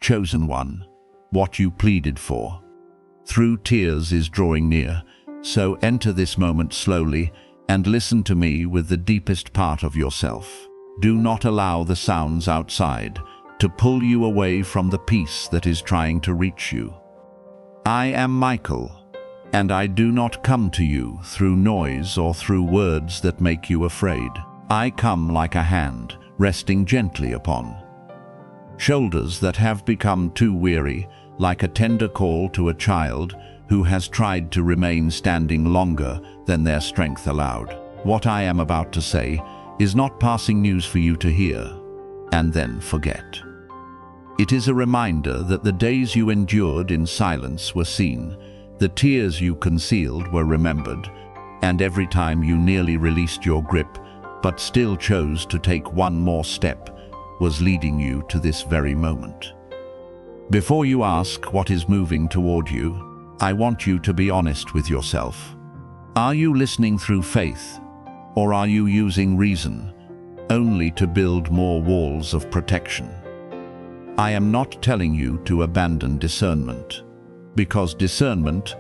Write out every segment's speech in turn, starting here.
chosen one, what you pleaded for. Through tears is drawing near, so enter this moment slowly and listen to me with the deepest part of yourself. Do not allow the sounds outside to pull you away from the peace that is trying to reach you. I am Michael, and I do not come to you through noise or through words that make you afraid. I come like a hand, resting gently upon shoulders that have become too weary, like a tender call to a child who has tried to remain standing longer than their strength allowed. What I am about to say is not passing news for you to hear and then forget. It is a reminder that the days you endured in silence were seen, the tears you concealed were remembered, and every time you nearly released your grip but still chose to take one more step was leading you to this very moment. Before you ask what is moving toward you, I want you to be honest with yourself. Are you listening through faith, or are you using reason only to build more walls of protection? I am not telling you to abandon discernment, because discernment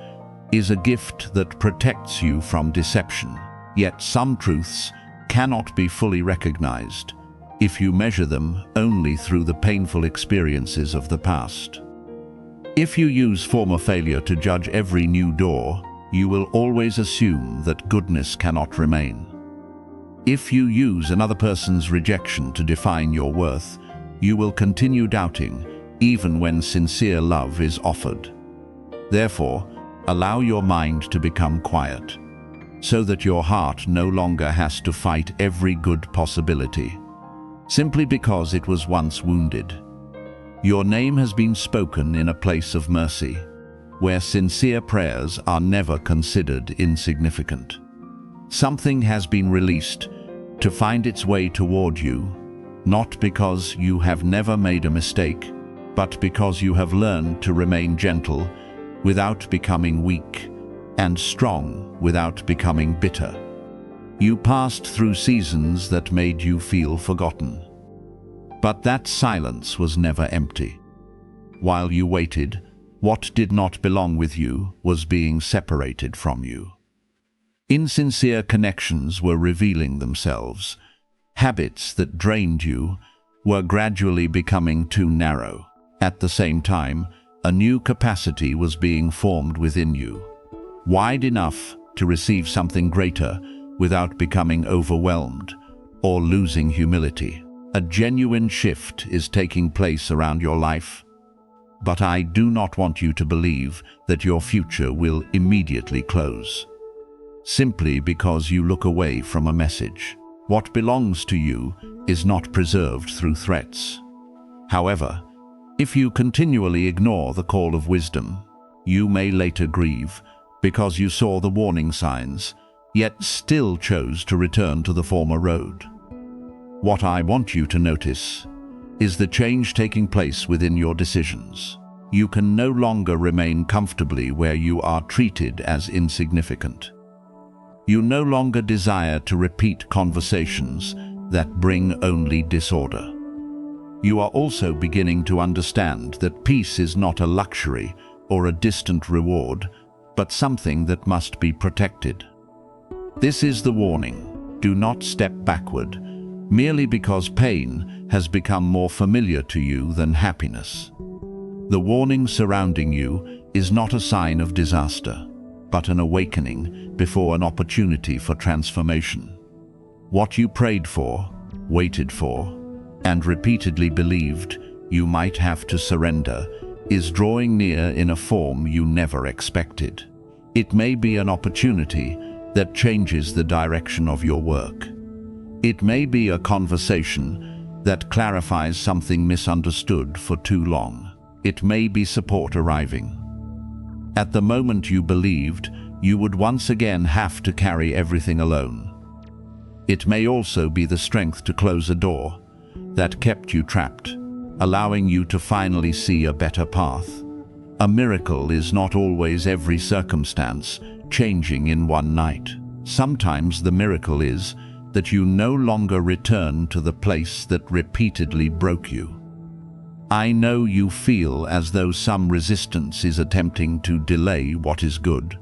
is a gift that protects you from deception. Yet some truths cannot be fully recognized if you measure them only through the painful experiences of the past. If you use former failure to judge every new door, you will always assume that goodness cannot remain. If you use another person's rejection to define your worth, you will continue doubting even when sincere love is offered. Therefore, allow your mind to become quiet, so that your heart no longer has to fight every good possibility, simply because it was once wounded. Your name has been spoken in a place of mercy, where sincere prayers are never considered insignificant. Something has been released to find its way toward you, not because you have never made a mistake, but because you have learned to remain gentle without becoming weak, and strong without becoming bitter. You passed through seasons that made you feel forgotten. But that silence was never empty. While you waited, what did not belong with you was being separated from you. Insincere connections were revealing themselves. Habits that drained you were gradually becoming too narrow. At the same time, a new capacity was being formed within you, wide enough to receive something greater without becoming overwhelmed or losing humility. A genuine shift is taking place around your life, but I do not want you to believe that your future will immediately close, simply because you look away from a message. What belongs to you is not preserved through threats. However, if you continually ignore the call of wisdom, you may later grieve because you saw the warning signs, yet still chose to return to the former road. What I want you to notice is the change taking place within your decisions. You can no longer remain comfortably where you are treated as insignificant. You no longer desire to repeat conversations that bring only disorder. You are also beginning to understand that peace is not a luxury or a distant reward, but something that must be protected. This is the warning. Do not step backward, merely because pain has become more familiar to you than happiness. The warning surrounding you is not a sign of disaster, but an awakening before an opportunity for transformation. What you prayed for, waited for, and repeatedly believed you might have to surrender is drawing near in a form you never expected. It may be an opportunity that changes the direction of your work. It may be a conversation that clarifies something misunderstood for too long. It may be support arriving. At the moment you believed you would once again have to carry everything alone. It may also be the strength to close a door that kept you trapped, allowing you to finally see a better path. A miracle is not always every circumstance changing in one night. Sometimes the miracle is that you no longer return to the place that repeatedly broke you. I know you feel as though some resistance is attempting to delay what is good.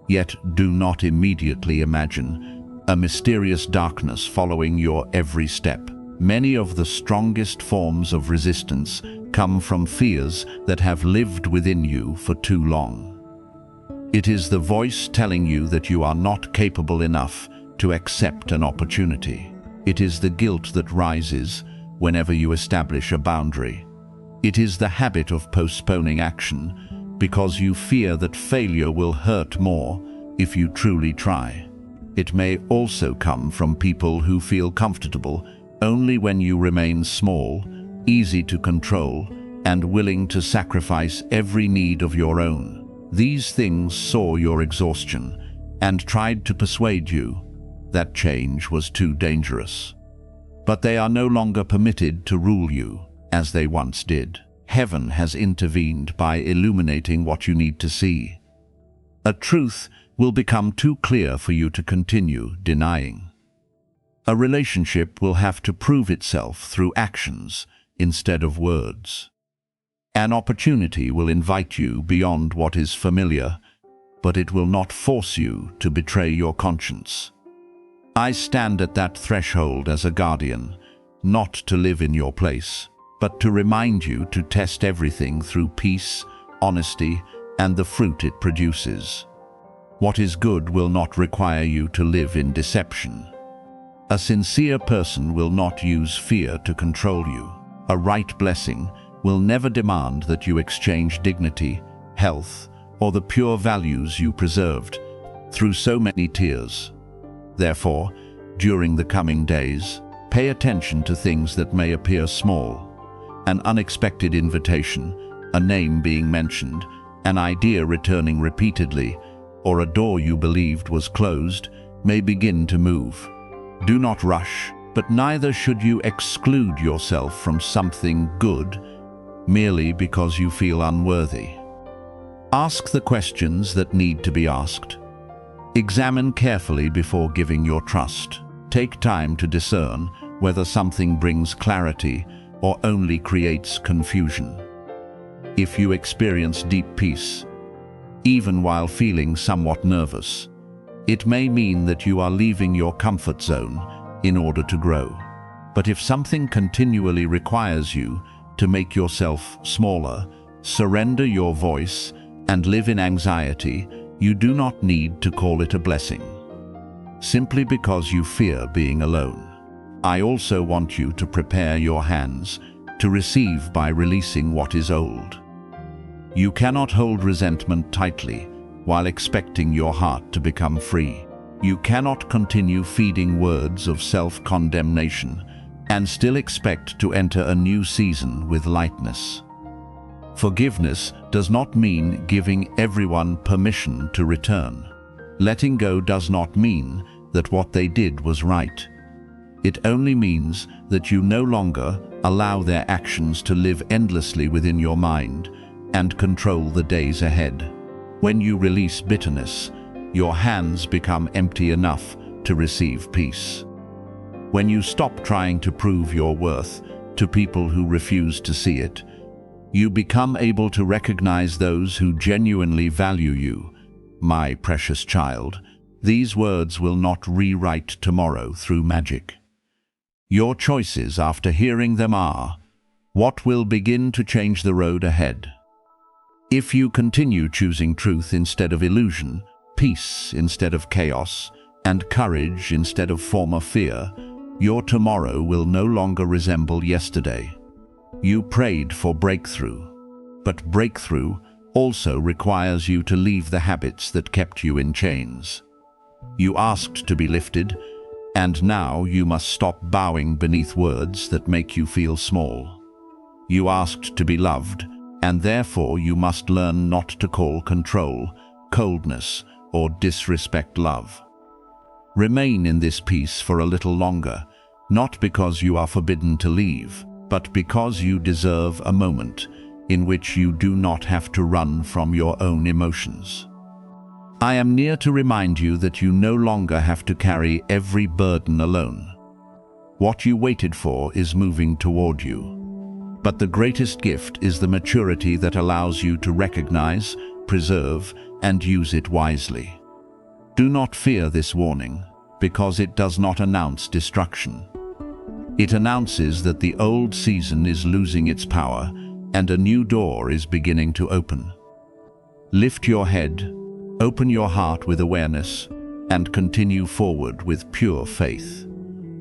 Yet do not immediately imagine a mysterious darkness following your every step. Many of the strongest forms of resistance come from fears that have lived within you for too long. It is the voice telling you that you are not capable enough to accept an opportunity. It is the guilt that rises whenever you establish a boundary. It is the habit of postponing action because you fear that failure will hurt more if you truly try. It may also come from people who feel comfortable only when you remain small, easy to control, and willing to sacrifice every need of your own. These things saw your exhaustion and tried to persuade you that change was too dangerous. But they are no longer permitted to rule you as they once did. Heaven has intervened by illuminating what you need to see. A truth will become too clear for you to continue denying. A relationship will have to prove itself through actions instead of words. An opportunity will invite you beyond what is familiar, but it will not force you to betray your conscience. I stand at that threshold as a guardian, not to live in your place, but to remind you to test everything through peace, honesty, and the fruit it produces. What is good will not require you to live in deception. A sincere person will not use fear to control you. A right blessing will never demand that you exchange dignity, health, or the pure values you preserved through so many tears. Therefore, during the coming days, pay attention to things that may appear small. An unexpected invitation, a name being mentioned, an idea returning repeatedly, or a door you believed was closed may begin to move. Do not rush, but neither should you exclude yourself from something good merely because you feel unworthy. Ask the questions that need to be asked. Examine carefully before giving your trust. Take time to discern whether something brings clarity or only creates confusion. If you experience deep peace, even while feeling somewhat nervous, it may mean that you are leaving your comfort zone in order to grow. But if something continually requires you to make yourself smaller, surrender your voice, and live in anxiety, you do not need to call it a blessing, simply because you fear being alone. I also want you to prepare your hands to receive by releasing what is old. You cannot hold resentment tightly while expecting your heart to become free. You cannot continue feeding words of self-condemnation and still expect to enter a new season with lightness. Forgiveness does not mean giving everyone permission to return. Letting go does not mean that what they did was right. It only means that you no longer allow their actions to live endlessly within your mind and control the days ahead. When you release bitterness, your hands become empty enough to receive peace. When you stop trying to prove your worth to people who refuse to see it, you become able to recognize those who genuinely value you. My precious child, these words will not rewrite tomorrow through magic. Your choices after hearing them are what will begin to change the road ahead. If you continue choosing truth instead of illusion, peace instead of chaos, and courage instead of former fear, your tomorrow will no longer resemble yesterday. You prayed for breakthrough, but breakthrough also requires you to leave the habits that kept you in chains. You asked to be lifted, and now you must stop bowing beneath words that make you feel small. You asked to be loved, and therefore you must learn not to call control, coldness, or disrespect love. Remain in this peace for a little longer, not because you are forbidden to leave, but because you deserve a moment in which you do not have to run from your own emotions. I am near to remind you that you no longer have to carry every burden alone. What you waited for is moving toward you. But the greatest gift is the maturity that allows you to recognize, preserve, and use it wisely. Do not fear this warning, because it does not announce destruction. It announces that the old season is losing its power and a new door is beginning to open. Lift your head, open your heart with awareness, and continue forward with pure faith.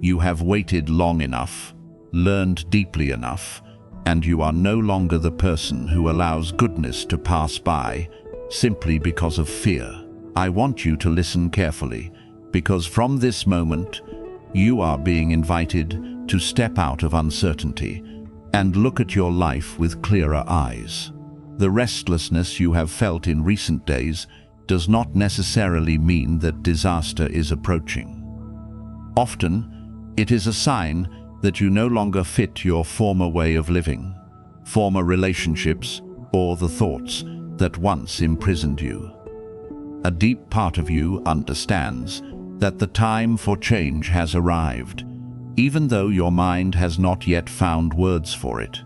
You have waited long enough, learned deeply enough, and you are no longer the person who allows goodness to pass by simply because of fear. I want you to listen carefully, because from this moment, you are being invited to step out of uncertainty and look at your life with clearer eyes. The restlessness you have felt in recent days does not necessarily mean that disaster is approaching. Often, it is a sign that you no longer fit your former way of living, former relationships, or the thoughts that once imprisoned you. A deep part of you understands that the time for change has arrived, even though your mind has not yet found words for it.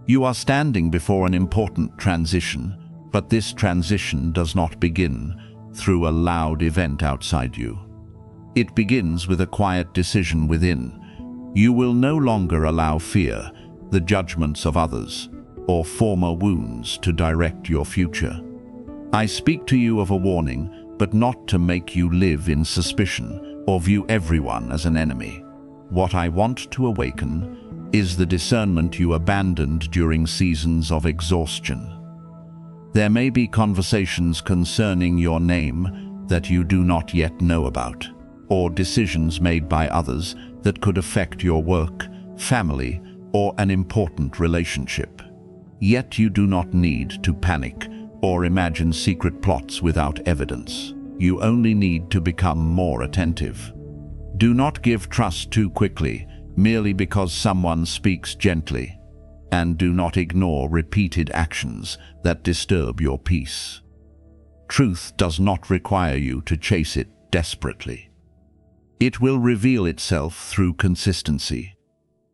You are standing before an important transition, but this transition does not begin through a loud event outside you. It begins with a quiet decision within. You will no longer allow fear, the judgments of others, or former wounds to direct your future. I speak to you of a warning, but not to make you live in suspicion or view everyone as an enemy. What I want to awaken is the discernment you abandoned during seasons of exhaustion. There may be conversations concerning your name that you do not yet know about, or decisions made by others that could affect your work, family, or an important relationship. Yet you do not need to panic or imagine secret plots without evidence. You only need to become more attentive. Do not give trust too quickly, merely because someone speaks gently, and do not ignore repeated actions that disturb your peace. Truth does not require you to chase it desperately. It will reveal itself through consistency,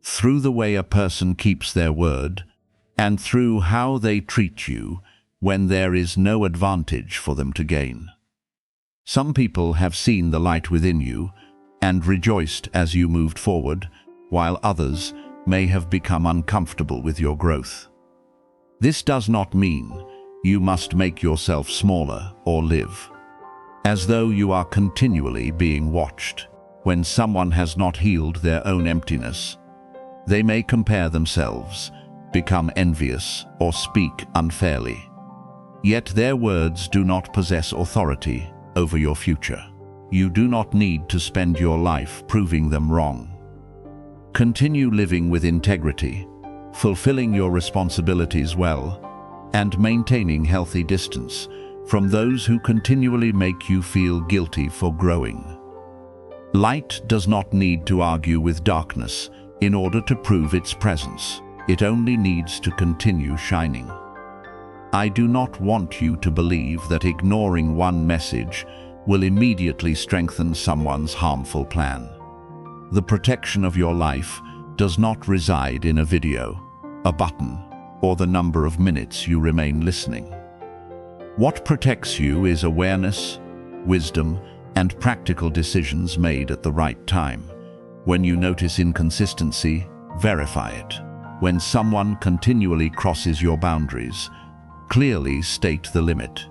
through the way a person keeps their word, and through how they treat you when there is no advantage for them to gain. Some people have seen the light within you and rejoiced as you moved forward, while others may have become uncomfortable with your growth. This does not mean you must make yourself smaller or live as though you are continually being watched. When someone has not healed their own emptiness, they may compare themselves, become envious, or speak unfairly. Yet their words do not possess authority over your future. You do not need to spend your life proving them wrong. Continue living with integrity, fulfilling your responsibilities well, and maintaining healthy distance from those who continually make you feel guilty for growing. Light does not need to argue with darkness in order to prove its presence. It only needs to continue shining. I do not want you to believe that ignoring one message will immediately strengthen someone's harmful plan. The protection of your life does not reside in a video, a button, or the number of minutes you remain listening. What protects you is awareness, wisdom, and practical decisions made at the right time. When you notice inconsistency, verify it. When someone continually crosses your boundaries, clearly state the limit.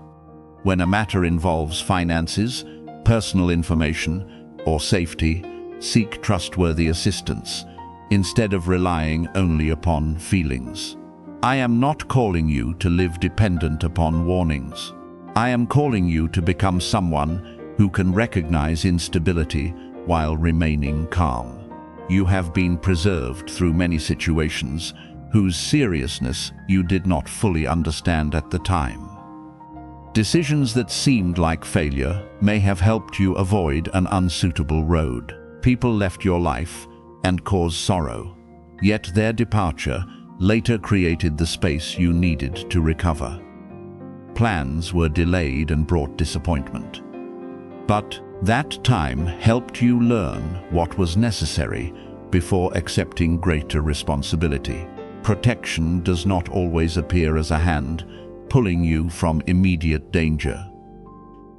When a matter involves finances, personal information, or safety, seek trustworthy assistance instead of relying only upon feelings. I am not calling you to live dependent upon warnings. I am calling you to become someone who can recognize instability while remaining calm. You have been preserved through many situations whose seriousness you did not fully understand at the time. Decisions that seemed like failure may have helped you avoid an unsuitable road. People left your life and caused sorrow, yet their departure later created the space you needed to recover. Plans were delayed and brought disappointment. But that time helped you learn what was necessary before accepting greater responsibility. Protection does not always appear as a hand, pulling you from immediate danger.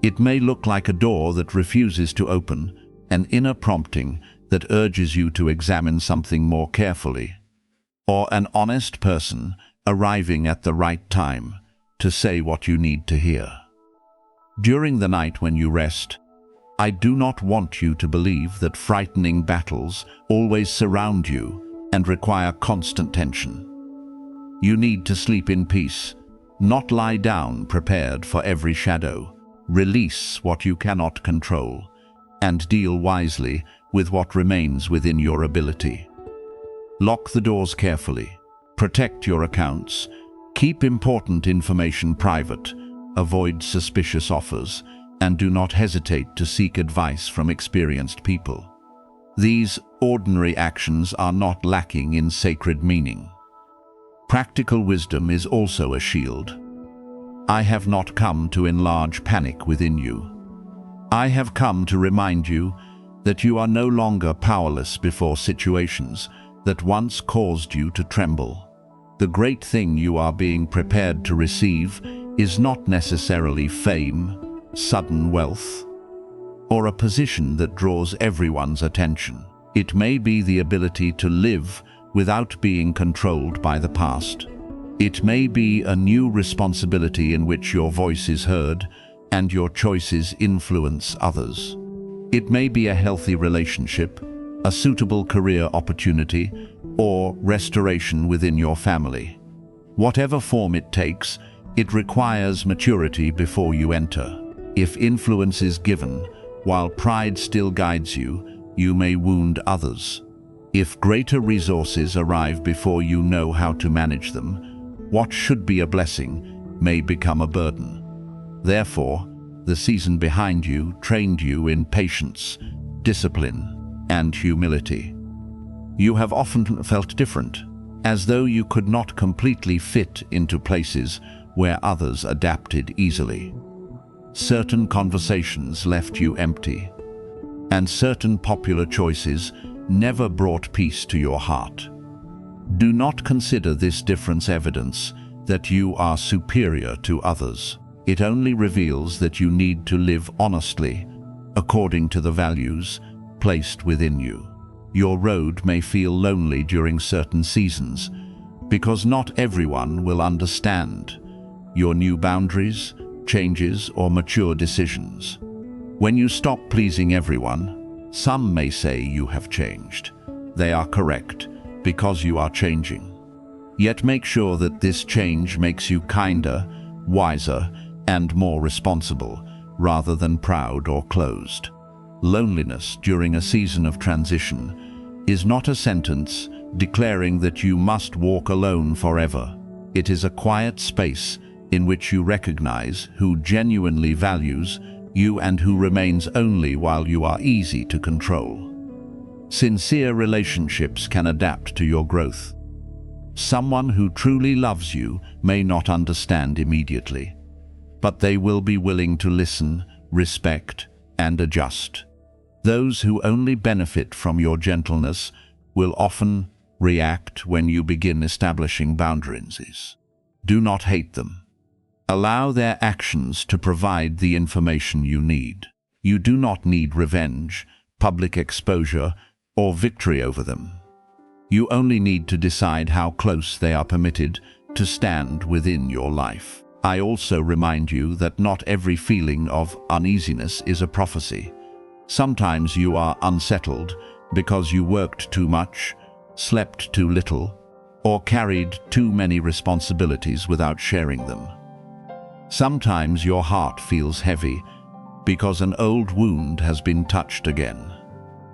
It may look like a door that refuses to open, an inner prompting that urges you to examine something more carefully, or an honest person arriving at the right time to say what you need to hear. During the night when you rest, I do not want you to believe that frightening battles always surround you and require constant tension. You need to sleep in peace, not lie down prepared for every shadow. Release what you cannot control, and deal wisely with what remains within your ability. Lock the doors carefully, protect your accounts, keep important information private, avoid suspicious offers, and do not hesitate to seek advice from experienced people. These ordinary actions are not lacking in sacred meaning. Practical wisdom is also a shield. I have not come to enlarge panic within you. I have come to remind you that you are no longer powerless before situations that once caused you to tremble. The great thing you are being prepared to receive is not necessarily fame, sudden wealth, or a position that draws everyone's attention. It may be the ability to live without being controlled by the past. It may be a new responsibility in which your voice is heard and your choices influence others. It may be a healthy relationship, a suitable career opportunity, or restoration within your family. Whatever form it takes, it requires maturity before you enter. If influence is given, while pride still guides you, you may wound others. If greater resources arrive before you know how to manage them, what should be a blessing may become a burden. Therefore, the season behind you trained you in patience, discipline, and humility. You have often felt different, as though you could not completely fit into places where others adapted easily. Certain conversations left you empty, and certain popular choices never brought peace to your heart. Do not consider this difference evidence that you are superior to others. It only reveals that you need to live honestly, according to the values placed within you. Your road may feel lonely during certain seasons, because not everyone will understand your new boundaries, changes, or mature decisions. When you stop pleasing everyone, some may say you have changed. They are correct, because you are changing. Yet make sure that this change makes you kinder, wiser, and more responsible, rather than proud or closed. Loneliness during a season of transition is not a sentence declaring that you must walk alone forever. It is a quiet space in which you recognize who genuinely values you and who remains only while you are easy to control. Sincere relationships can adapt to your growth. Someone who truly loves you may not understand immediately, but they will be willing to listen, respect, and adjust. Those who only benefit from your gentleness will often react when you begin establishing boundaries. Do not hate them. Allow their actions to provide the information you need. You do not need revenge, public exposure, or victory over them. You only need to decide how close they are permitted to stand within your life. I also remind you that not every feeling of uneasiness is a prophecy. Sometimes you are unsettled because you worked too much, slept too little, or carried too many responsibilities without sharing them. Sometimes your heart feels heavy because an old wound has been touched again.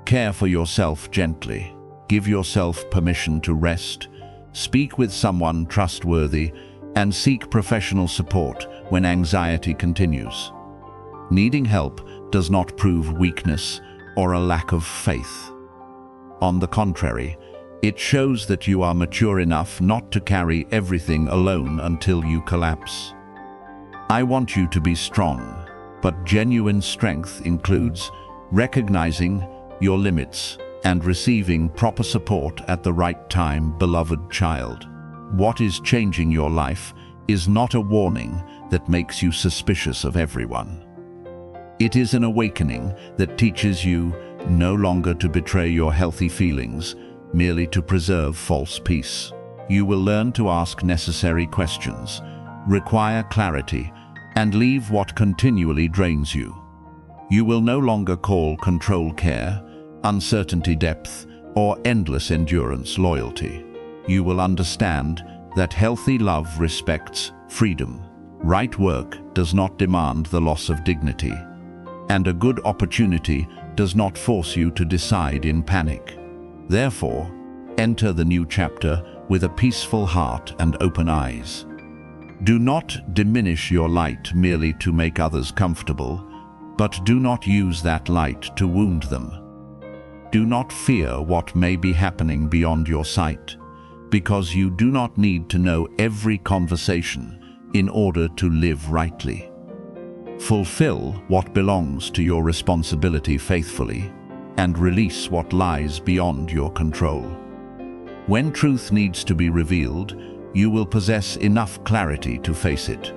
Care for yourself gently. Give yourself permission to rest. Speak with someone trustworthy and seek professional support when anxiety continues. Needing help does not prove weakness or a lack of faith. On the contrary, it shows that you are mature enough not to carry everything alone until you collapse. I want you to be strong, but genuine strength includes recognizing your limits and receiving proper support at the right time, beloved child. what is changing your life is not a warning that makes you suspicious of everyone. It is an awakening that teaches you no longer to betray your healthy feelings merely to preserve false peace. You will learn to ask necessary questions, require clarity, and leave what continually drains you. You will no longer call control care, uncertainty depth, or endless endurance loyalty. You will understand that healthy love respects freedom. Right work does not demand the loss of dignity, and a good opportunity does not force you to decide in panic. Therefore, enter the new chapter with a peaceful heart and open eyes. Do not diminish your light merely to make others comfortable, but do not use that light to wound them. Do not fear what may be happening beyond your sight, because you do not need to know every conversation in order to live rightly. Fulfill what belongs to your responsibility faithfully, and release what lies beyond your control. When truth needs to be revealed, you will possess enough clarity to face it.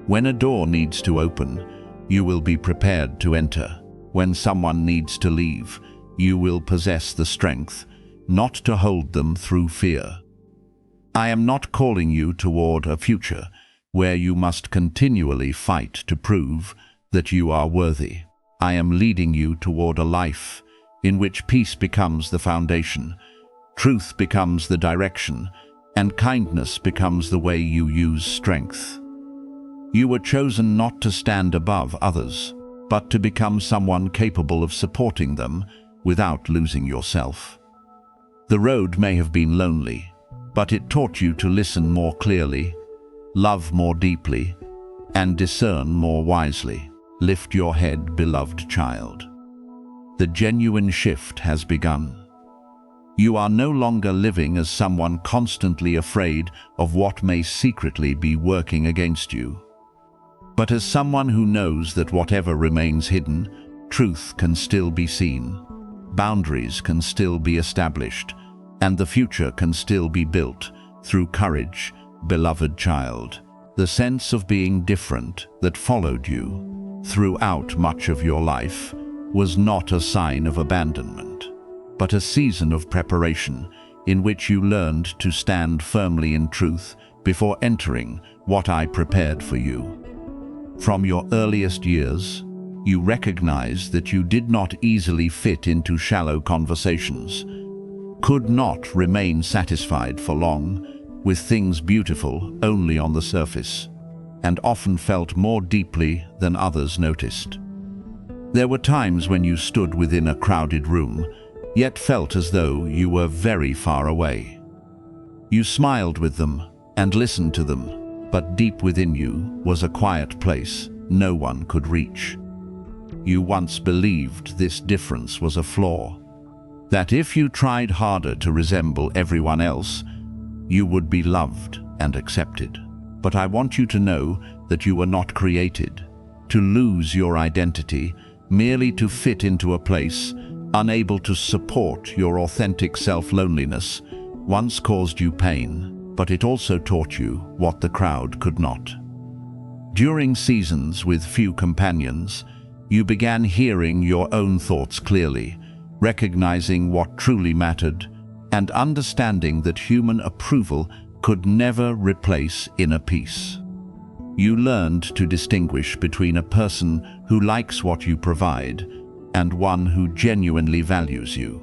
When a door needs to open, you will be prepared to enter. When someone needs to leave, you will possess the strength not to hold them through fear. I am not calling you toward a future where you must continually fight to prove that you are worthy. I am leading you toward a life in which peace becomes the foundation, truth becomes the direction, and kindness becomes the way you use strength. You were chosen not to stand above others, but to become someone capable of supporting them without losing yourself. The road may have been lonely, but it taught you to listen more clearly, love more deeply, and discern more wisely. Lift your head, beloved child. The genuine shift has begun. You are no longer living as someone constantly afraid of what may secretly be working against you, but as someone who knows that whatever remains hidden, truth can still be seen, boundaries can still be established, and the future can still be built through courage, beloved child. The sense of being different that followed you throughout much of your life was not a sign of abandonment, but a season of preparation in which you learned to stand firmly in truth before entering what I prepared for you. From your earliest years, you recognized that you did not easily fit into shallow conversations, could not remain satisfied for long with things beautiful only on the surface, and often felt more deeply than others noticed. There were times when you stood within a crowded room, yet felt as though you were very far away. You smiled with them and listened to them, but deep within you was a quiet place no one could reach. You once believed this difference was a flaw, that if you tried harder to resemble everyone else, you would be loved and accepted. But I want you to know that you were not created to lose your identity merely to fit into a place. Unable to support your authentic self-loneliness once caused you pain, but it also taught you what the crowd could not. During seasons with few companions, you began hearing your own thoughts clearly, recognizing what truly mattered, and understanding that human approval could never replace inner peace. You learned to distinguish between a person who likes what you provide and one who genuinely values you.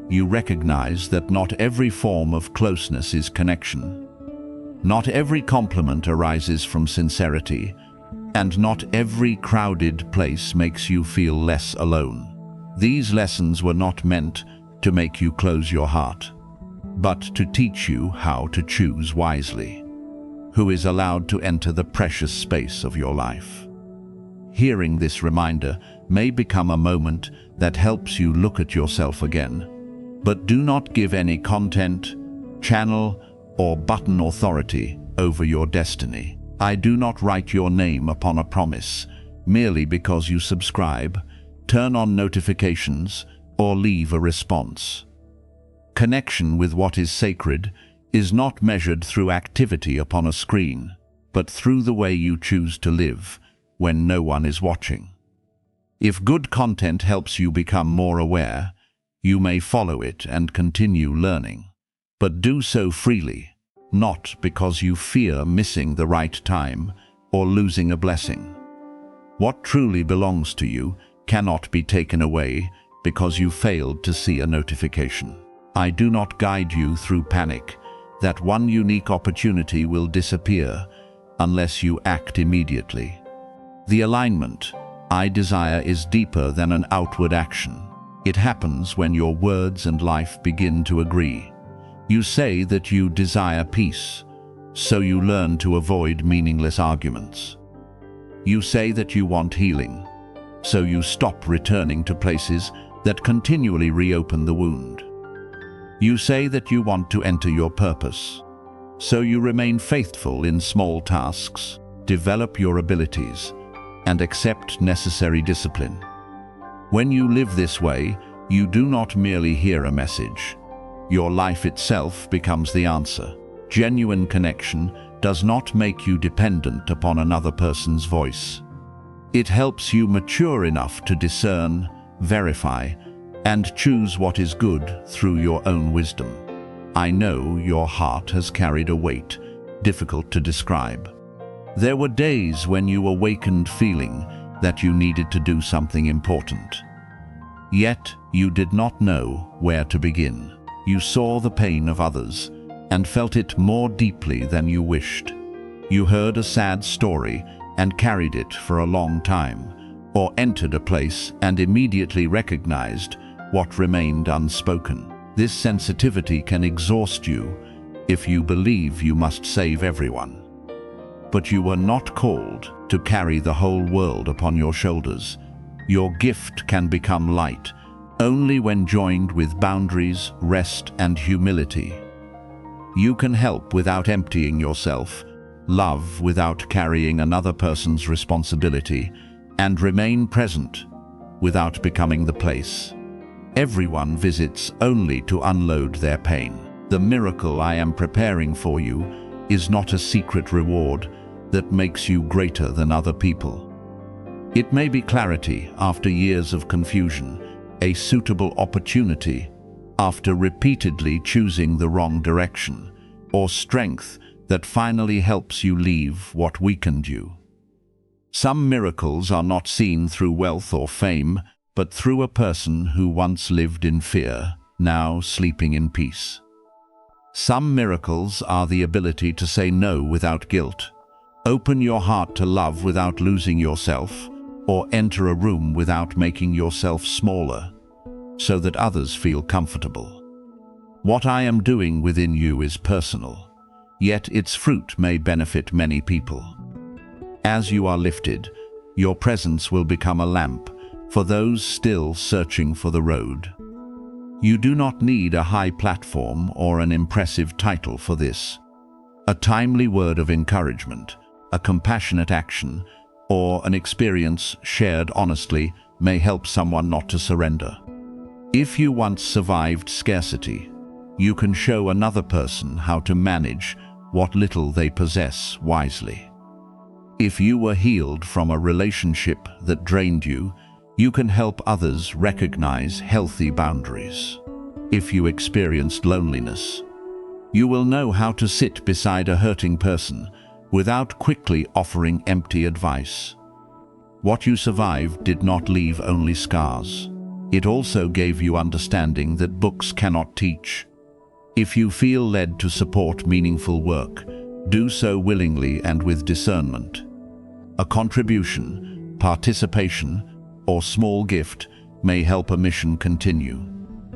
You recognize that not every form of closeness is connection. Not every compliment arises from sincerity, and not every crowded place makes you feel less alone. These lessons were not meant to make you close your heart, but to teach you how to choose wisely. Who is allowed to enter the precious space of your life? Hearing this reminder may become a moment that helps you look at yourself again, but do not give any content, channel, or button authority over your destiny. I do not write your name upon a promise merely because you subscribe, turn on notifications, or leave a response. Connection with what is sacred is not measured through activity upon a screen, but through the way you choose to live when no one is watching. If good content helps you become more aware, you may follow it and continue learning. But do so freely, not because you fear missing the right time or losing a blessing. What truly belongs to you cannot be taken away because you failed to see a notification. I do not guide you through panic that one unique opportunity will disappear unless you act immediately. The alignment I desire is deeper than an outward action. It happens when your words and life begin to agree. You say that you desire peace, so you learn to avoid meaningless arguments. You say that you want healing, so you stop returning to places that continually reopen the wound. You say that you want to enter your purpose, so you remain faithful in small tasks, develop your abilities, and accept necessary discipline. When you live this way, you do not merely hear a message. Your life itself becomes the answer. Genuine connection does not make you dependent upon another person's voice. It helps you mature enough to discern, verify, and choose what is good through your own wisdom. I know your heart has carried a weight difficult to describe. There were days when you awakened feeling that you needed to do something important. Yet you did not know where to begin. You saw the pain of others and felt it more deeply than you wished. You heard a sad story and carried it for a long time, or entered a place and immediately recognized what remained unspoken. This sensitivity can exhaust you if you believe you must save everyone. But you were not called to carry the whole world upon your shoulders. Your gift can become light only when joined with boundaries, rest, and humility. You can help without emptying yourself, love without carrying another person's responsibility, and remain present without becoming the place. Everyone visits only to unload their pain. The miracle I am preparing for you is not a secret reward that makes you greater than other people. It may be clarity after years of confusion, a suitable opportunity after repeatedly choosing the wrong direction, or strength that finally helps you leave what weakened you. Some miracles are not seen through wealth or fame, but through a person who once lived in fear, now sleeping in peace. Some miracles are the ability to say no without guilt, open your heart to love without losing yourself, or enter a room without making yourself smaller, so that others feel comfortable. What I am doing within you is personal, yet its fruit may benefit many people. As you are lifted, your presence will become a lamp for those still searching for the road. You do not need a high platform or an impressive title for this. A timely word of encouragement, a compassionate action, or an experience shared honestly may help someone not to surrender. If you once survived scarcity, you can show another person how to manage what little they possess wisely. If you were healed from a relationship that drained you, you can help others recognize healthy boundaries. If you experienced loneliness, you will know how to sit beside a hurting person without quickly offering empty advice. What you survived did not leave only scars. It also gave you understanding that books cannot teach. If you feel led to support meaningful work, do so willingly and with discernment. A contribution, participation, or small gift may help a mission continue,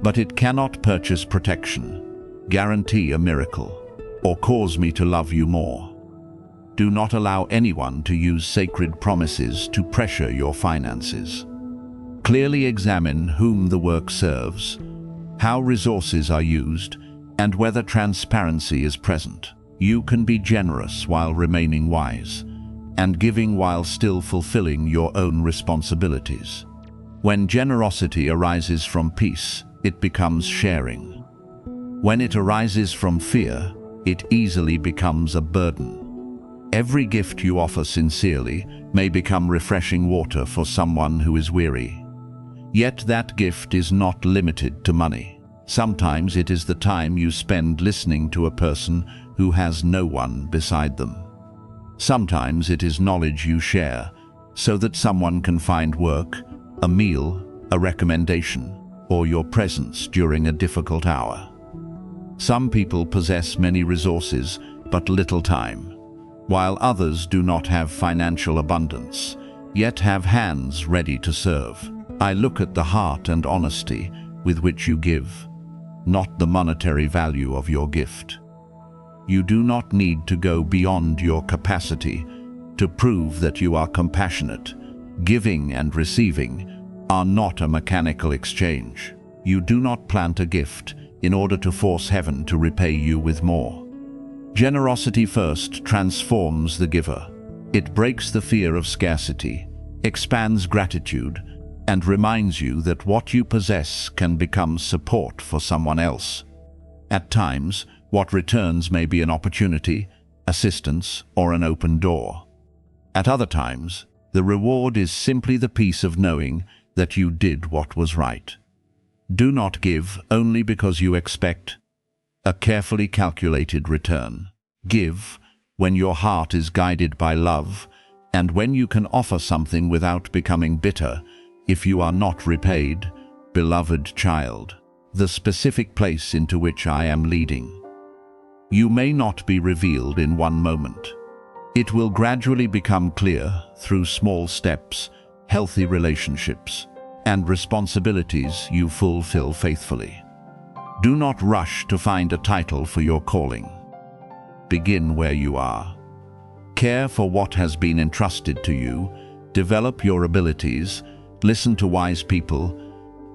but it cannot purchase protection, guarantee a miracle, or cause me to love you more. Do not allow anyone to use sacred promises to pressure your finances. Clearly examine whom the work serves, how resources are used, and whether transparency is present. You can be generous while remaining wise, and giving while still fulfilling your own responsibilities. When generosity arises from peace, it becomes sharing. When it arises from fear, it easily becomes a burden. Every gift you offer sincerely may become refreshing water for someone who is weary. Yet that gift is not limited to money. Sometimes it is the time you spend listening to a person who has no one beside them. Sometimes it is knowledge you share so that someone can find work, a meal, a recommendation, or your presence during a difficult hour. Some people possess many resources but little time, while others do not have financial abundance, yet have hands ready to serve. I look at the heart and honesty with which you give, not the monetary value of your gift. You do not need to go beyond your capacity to prove that you are compassionate. Giving and receiving are not a mechanical exchange. You do not plant a gift in order to force heaven to repay you with more. Generosity first transforms the giver. It breaks the fear of scarcity, expands gratitude, and reminds you that what you possess can become support for someone else. At times, what returns may be an opportunity, assistance, or an open door. At other times, the reward is simply the peace of knowing that you did what was right. Do not give only because you expect a carefully calculated return. Give when your heart is guided by love, and when you can offer something without becoming bitter if you are not repaid. Beloved child, the specific place into which I am leading you may not be revealed in one moment. It will gradually become clear through small steps, healthy relationships, and responsibilities you fulfill faithfully. Do not rush to find a title for your calling. Begin where you are. Care for what has been entrusted to you, develop your abilities, listen to wise people,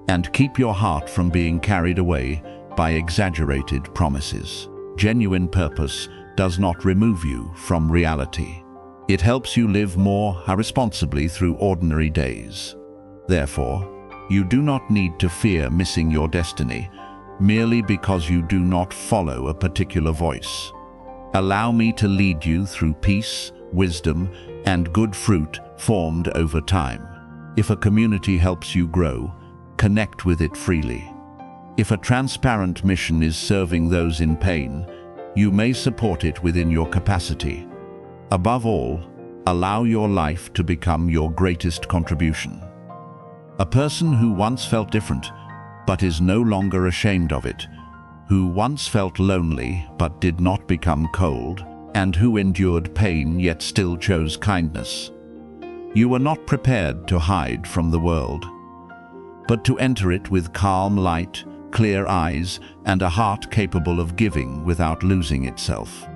and keep your heart from being carried away by exaggerated promises. Genuine purpose does not remove you from reality. It helps you live more responsibly through ordinary days. Therefore, you do not need to fear missing your destiny merely because you do not follow a particular voice. Allow me to lead you through peace, wisdom, and good fruit formed over time. If a community helps you grow, connect with it freely. If a transparent mission is serving those in pain, you may support it within your capacity. Above all, allow your life to become your greatest contribution. A person who once felt different, but is no longer ashamed of it, who once felt lonely but did not become cold, and who endured pain yet still chose kindness. You were not prepared to hide from the world, but to enter it with calm light, clear eyes, and a heart capable of giving without losing itself.